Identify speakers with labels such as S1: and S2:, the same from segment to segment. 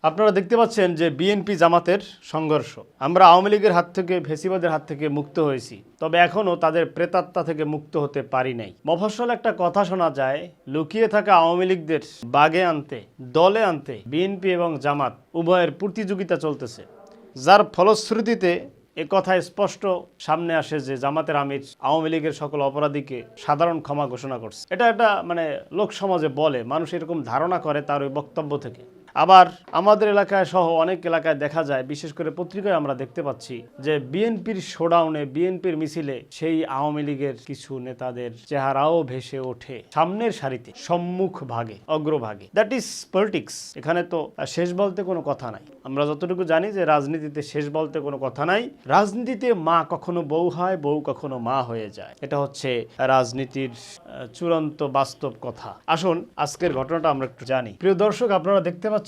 S1: আপনারা দেখতে পাচ্ছেন যে বিএনপি জামাতের সংঘর্ষ। আমরা আওয়ামী লীগের হাত থেকে, ফেসিবাদের হাত থেকে মুক্ত হয়েছি, তবে এখনও তাদের প্রেতাত্মা থেকে মুক্ত হতে পারি নাই। মফস্বল একটা কথা শোনা যায়, লুকিয়ে থাকা আওয়ামী লীগদের বাগে আনতে, দলে আনতে বিএনপি এবং জামাত উভয়ের প্রতিযোগিতা চলতেছে, যার ফলশ্রুতিতে এ কথা স্পষ্ট সামনে আসে যে জামাতের আমির আওয়ামী লীগের সকল অপরাধীকে সাধারণ ক্ষমা ঘোষণা করছে। এটা লোক সমাজে বলে, মানুষ এরকম ধারণা করে তার ওই বক্তব্য থেকে। আবার আমাদের এলাকায় সহ অনেক এলাকায় দেখা যায়, বিশেষ করে পত্রিকায় আমরা দেখতে পাচ্ছি যে বিএনপির শোডাউনে, বিএনপির মিছিলে সেই আওয়ামী লীগের কিছু নেতাদের চেহারাও ভেসে ওঠে সামনের সারিতে, সম্মুখ ভাগে, অগ্রভাগে। That is politics. এখানে তো শেষ বলতে কোনো কথা নাই। আমরা যতটুকু জানি যে রাজনীতিতে শেষ বলতে কোনো কথা নাই। রাজনীতিতে মা কখনো বউ হয়, বউ কখনো মা হয়ে যায়। এটা হচ্ছে রাজনীতির চূড়ান্ত বাস্তব কথা। আসুন আজকের ঘটনাটা আমরা একটু জানি। প্রিয় দর্শক, আপনারা দেখতে পাচ্ছেন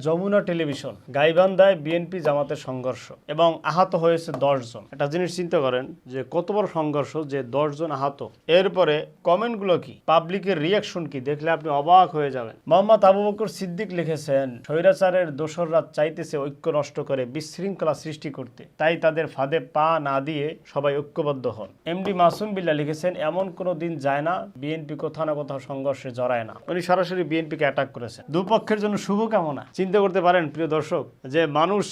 S1: যমুনা টেলিভিশন গাইবান্ধায় বিএনপি জামাতের সংঘর্ষ এবং আহত হয়েছে 10 জন। একটা জিনিস চিন্তা করেন যে কত বড় সংঘর্ষ, যে 10 জন আহত। এরপরে কমেন্টগুলো কি, পাবলিকের রিয়াকশন কি, দেখলে আপনি অবাক হয়ে যাবেন। মোহাম্মদ আবু বকর সিদ্দিক লিখেছেন, স্বৈরাচারের দোসররা চাইতেছে ঐক্য নষ্ট করে বিশৃঙ্খলা সৃষ্টি করতে, তাই তাদের ফাঁদে পা না দিয়ে সবাই ঐক্যবদ্ধ হন। এমডি মাসুম বিল্লাহ লিখেছেন, এমন কোনো দিন যায় না বিএনপি কোথাও না কোথাও সংঘর্ষে জড়ায় না। উনি সরাসরি বিএনপিকে অ্যাটাক করেছেন। দুপক্ষের জন্য শুভকামনা। চিন্তা করতে পারেন প্রিয় দর্শক, যে মানুষ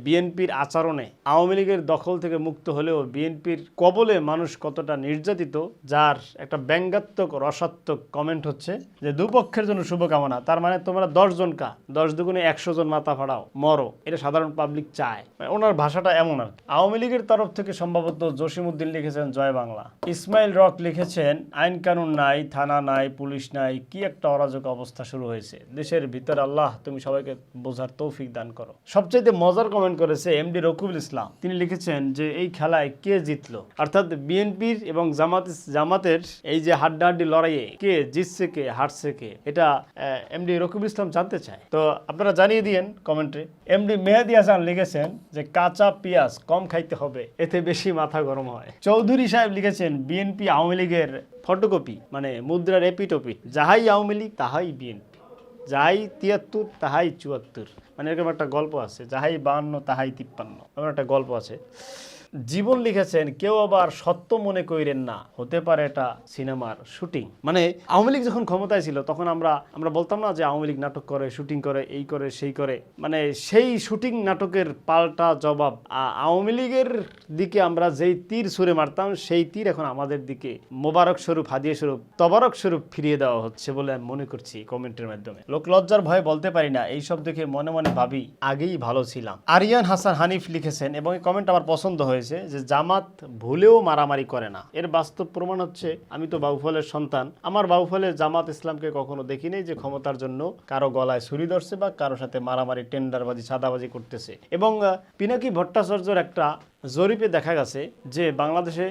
S1: বিএনপির আচরণে আওয়ামী লীগের দখল থেকে মুক্ত হলেও বিএনপির কবলে মানুষ কতটা নির্যাতিত, যার একটা ব্যঙ্গাত্মক রসাত্মক কমেন্ট হচ্ছে যে দুপক্ষের জন্য শুভকামনা। তার মানে তোমরা 10 জন কা 10 দুগুণে 100 জন মাথা ফাড়াও, মরো। এটা সাধারণ পাবলিক চায়। ওনার ভাষাটা এমন আর কি। আওয়ামী লীগের তরফ থেকে সম্ভবত জসিমউদ্দিন লিখেছেন জয় বাংলা। ইসমাইল রক লিখেছেন, আইন কানুন নাই, থানা নাই, পুলিশ নাই, কি একটা অরাজক অবস্থা শুরু হয়েছে দেশের ভিতর। আল্লাহ তুমি সবাইকে বোঝার তৌফিক দান করো। সবচাইতে মজার কমেন্ট করেছে এমডি রকিবুল ইসলাম। তিনি লিখেছেন যে এই খেলায় কে জিতলো, অর্থাৎ বিএনপির এবং জামাতের এই যে হাড্ডাহাড্ডি লড়াইয়ে কে জিতছে, কে হারছে, কে, এটা এমডি রকিবুল ইসলাম জানতে চায়। তো আপনারা জানিয়ে দিয়েন কমেন্টে। এমডি মেহেদি হাসান লিখেছেন যে কাঁচা পেঁয়াজ কম খাইতে হবে, এতে বেশি মাথা গরম হয়। চৌধুরী সাহেব লিখেছেন, বিএনপি আওয়ামী লীগের ফটোকপি, মানে মুদ্রার এপিটোপিট। যাহাই আওয়ামী লীগ তাহাই বিএনপি, যাহাই 73 তাহাই 74। মানে এরকম একটা গল্প আছে, যাহাই 52 তাহাই 53, এমন একটা গল্প আছে। জীবন লিখেছেন, কেউ আবার সত্য মনে কইরেন না, হতে পারে এটা সিনেমার শুটিং। মানে আওয়ামী লীগ যখন ক্ষমতায় ছিল তখন আমরা বলতাম না যে আওয়ামী লীগ নাটক করে, শুটিং করে, এই করে সেই করে। মানে সেই শুটিং নাটকের পাল্টা জবাব আওয়ামী লীগের দিকে আমরা যেই তীর ছুঁড়ে মারতাম, সেই তীর এখন আমাদের দিকে মোবারক স্বরূপ, হাদিয়া স্বরূপ, তবারক স্বরূপ ফিরিয়ে দেওয়া হচ্ছে বলে আমি মনে করছি কমেন্টের মাধ্যমে। লোক লজ্জার ভয়ে বলতে পারি না, এইসব দেখে মনে মনে ভাবি আগেই ভালো ছিলাম। আরিয়ান হাসান হানিফ লিখেছেন, এবং এই কমেন্ট আমার পছন্দ হয়েছে, যে জামাত ভুলেও মারামারি করে না। এর বাস্তব প্রমাণ হচ্ছে, আমি তো বাউফলের সন্তান, আমার বাউফলে জামাত ইসলামকে কখনো দেখিনি যে ক্ষমতার জন্য কারো গলায় ছুরি ধরছে বা কারো সাথে মারামারি, টেন্ডারবাজি, সাদাবাজি করতেছে। এবং পিনাকি ভট্টাচার্যর একটা জরিপে দেখা গেছে যে বাংলাদেশে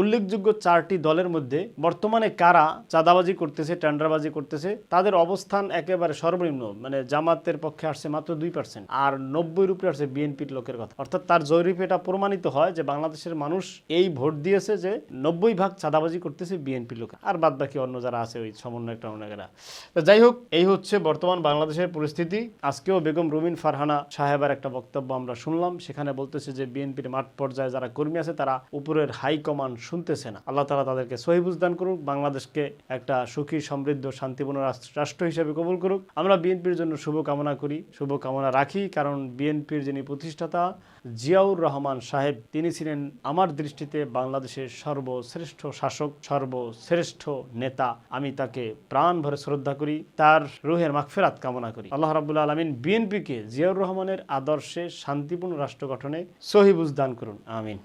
S1: উল্লেখযোগ্য 4টি দলের মধ্যে বর্তমানে কারা চাঁদাবাজি করতেছে, টেন্ডারবাজি করতেছে, তাদের অবস্থান একেবারে সর্বনিম্ন। মানে জামাতের পক্ষে আসছে মাত্র 2%, আর 90 উপরে আসছে বিএনপির লোকের কথা। অর্থাৎ তার জরিপে এটা প্রমাণিত হয় যে বাংলাদেশের মানুষ এই ভোট দিয়েছে যে 90% চাঁদাবাজি করতেছে বিএনপির লোক, আর বাদ বাকি অন্য যারা আছে ওই সমন্বয় টমন্বয়রা। তো যাই হোক, এই হচ্ছে বর্তমান বাংলাদেশের পরিস্থিতি। আজকেও বেগম রুমিন ফারহানা সাহেবের একটা বক্তব্য আমরা শুনলাম, সেখানে বলতেছে যে বিএনপির মাঠ পর্যায়ে যারা কর্মী আছে তারা উপরের হাইকমান্ড শুনতেছে না। আল্লাহ তাআলা তাদেরকে সহি বুঝদান করুক, বাংলাদেশকে একটা সুখী, সমৃদ্ধ, শান্তিপূর্ণ রাষ্ট্র হিসেবে কবুল করুক। আমরা বিএনপির জন্য শুভকামনা করি, শুভকামনা রাখি, কারণ বিএনপির যিনি প্রতিষ্ঠাতা জিয়াউর রহমান সাহেব, তিনি ছিলেন আমার দৃষ্টিতে বাংলাদেশের সর্বশ্রেষ্ঠ শাসক, সর্বশ্রেষ্ঠ নেতা। আমি তাকে প্রাণ ভরে শ্রদ্ধা করি, তার রুহের মাগফিরাত কামনা করি। আল্লাহ রাব্বুল আলামিন বিএনপিকে জিয়াউর রহমানের আদর্শে শান্তিপূর্ণ রাষ্ট্র গঠনে সহি বুঝদান করুন। আমিন।